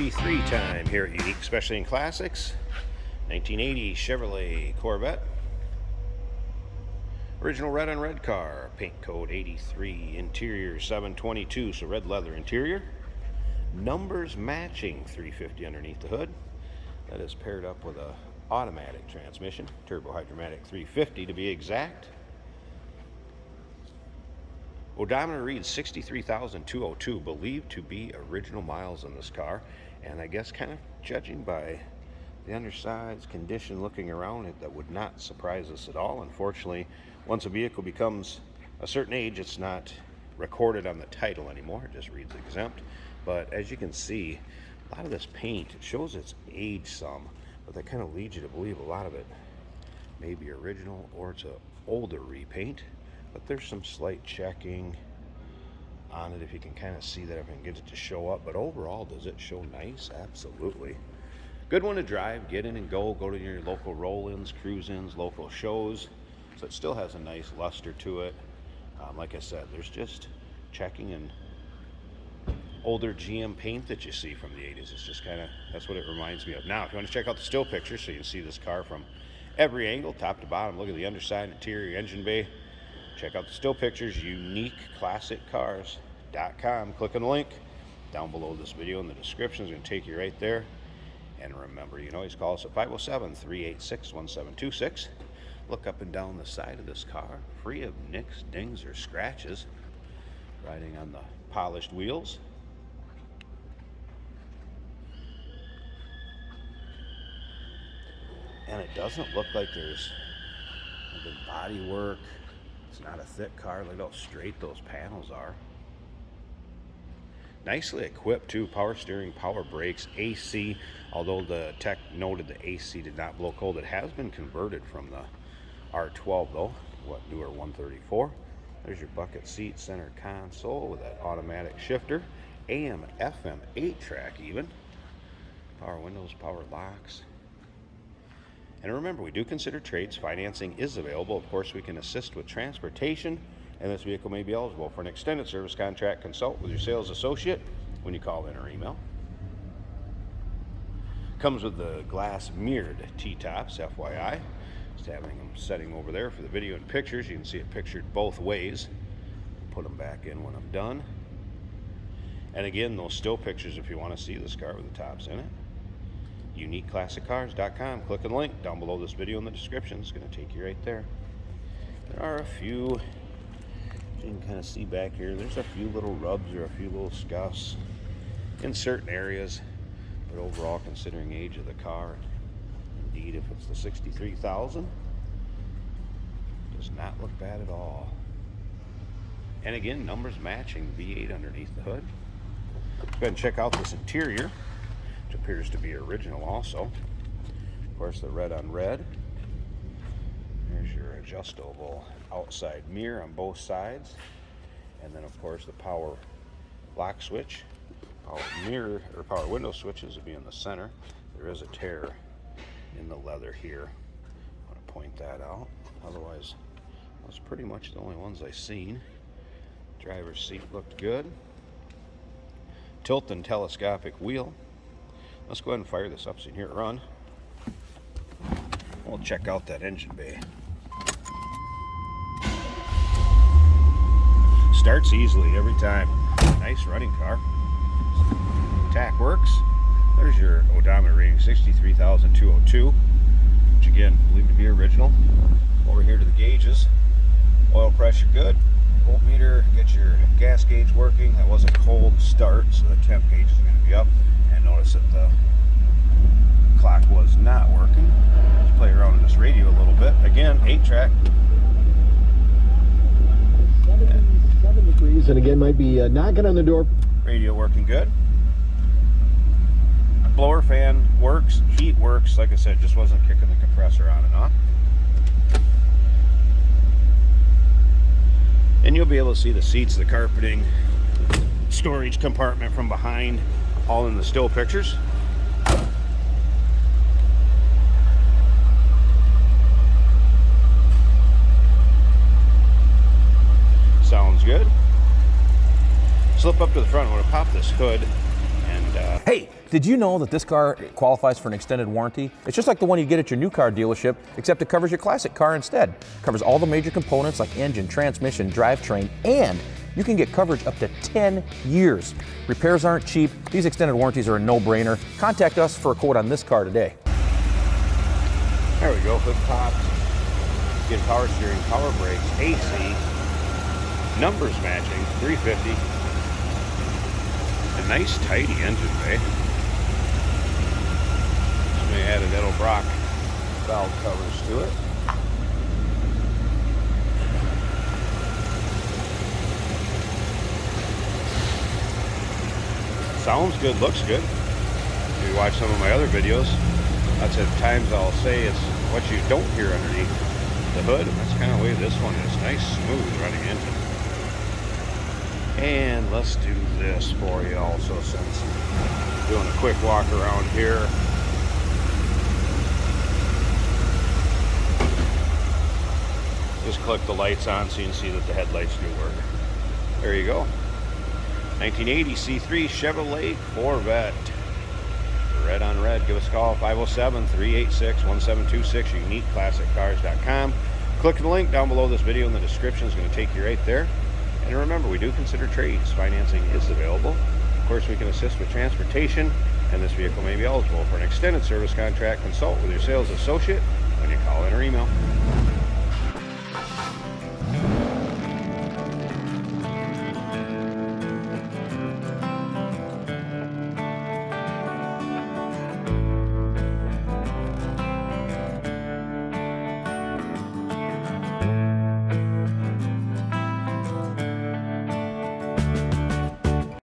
'83 time here at Unique Specialty and Classics. 1980 Chevrolet Corvette. Original red on red car. Paint code 83. Interior 722, so red leather interior. Numbers matching 350 underneath the hood. That is paired up with a automatic transmission. Turbo hydromatic 350 to be exact. Odometer reads 63,202, believed to be original miles in this car. And I guess kind of judging by the underside's condition looking around it, that would not surprise us at all. Unfortunately, once a vehicle becomes a certain age, it's not recorded on the title anymore. It just reads exempt. But as you can see, a lot of this paint, it shows it's aged some, but that kind of leads you to believe a lot of it may be original or it's an older repaint. But there's some slight checking on it, if you can kind of see that, if I can get it to show up. But overall, does it show nice? Absolutely. Good one to drive, get in and go to your local roll-ins, cruise-ins, local shows. So it still has a nice luster to it. Like I said, there's just checking and older GM paint that you see from the 80s. It's just kind of, that's what it reminds me of. Now, if you want to check out the still pictures so you can see this car from every angle, top to bottom, look at the underside, interior, engine bay. Check out the still pictures, uniqueclassiccars.com. Click on the link down below this video in the description. It's going to take you right there. And remember, you can always call us at 507-386-1726. Look up and down the side of this car, free of nicks, dings, or scratches. Riding on the polished wheels. And it doesn't look like there's been body work. It's not a thick car. Look how straight those panels are. Nicely equipped too. Power steering, power brakes, AC. Although the tech noted the AC did not blow cold, it has been converted from the R12 though. What, newer 134. There's your bucket seat, center console with that automatic shifter. AM and FM 8-track even. Power windows, power locks. And remember, we do consider trades. Financing is available. Of course, we can assist with transportation, and this vehicle may be eligible for an extended service contract. Consult with your sales associate when you call in or email. Comes with the glass mirrored T-tops, FYI. Just having them setting over there for the video and pictures. You can see it pictured both ways. Put them back in when I'm done. And again, those still pictures if you want to see this car with the tops in it. uniqueclassiccars.com. Click on the link down below this video in the description. It's going to take you right there. There are a few, you can kind of see back here, there's a few little rubs or a few little scuffs in certain areas, but overall, considering age of the car, indeed, if it's the 63,000, does not look bad at all. And again, numbers matching, V8 underneath the hood. Go ahead and check out this interior, which appears to be original also. Of course, the red on red. There's your adjustable outside mirror on both sides. And then, of course, the power lock switch. Power mirror or power window switches will be in the center. There is a tear in the leather here. I want to point that out. Otherwise, that's pretty much the only ones I've seen. Driver's seat looked good. Tilt and telescopic wheel. Let's go ahead and fire this up so you can hear it run. We'll check out that engine bay. Starts easily every time. Nice running car. Tack works. There's your odometer reading, 63,202, which again, believed to be original. Over here to the gauges. Oil pressure good. Voltmeter, get your gas gauge working. That was a cold start, so the temp gauge is going to be up. And notice that the clock was not working. Let's play around with this radio a little bit. Again, 8-track. 7 degrees, and again, might be knocking on the door. Radio working good. Blower fan works. Heat works. Like I said, just wasn't kicking the compressor on and off. And you'll be able to see the seats, the carpeting, storage compartment from behind, all in the still pictures. Sounds good. Slip up to the front. I'm going to pop this hood and Hey, Did you know that this car qualifies for an extended warranty? It's just like the one you get at your new car dealership, except it covers your classic car instead. It covers all the major components like engine, transmission, drivetrain, and you can get coverage up to 10 years. Repairs aren't cheap. These extended warranties are a no-brainer. Contact us for a quote on this car today. There we go, hood pops. Get power steering, power brakes, AC, numbers matching, 350. A nice tidy engine bay. Somebody added Edelbrock valve covers to it. Sounds good, looks good. If you watch some of my other videos, lots of times I'll say it's what you don't hear underneath the hood, and that's kind of the way this one is. Nice, smooth running engine. And let's do this for you also, since I'm doing a quick walk around here. Just click the lights on so you can see that the headlights do work. There you go. 1980 C3 Chevrolet Corvette. Red on red. Give us a call, 507-386-1726, uniqueclassiccars.com. Click the link down below this video in the description. Is going to take you right there. And remember, we do consider trades. Financing is available. Of course, we can assist with transportation, and this vehicle may be eligible for an extended service contract. Consult with your sales associate when you call in or email.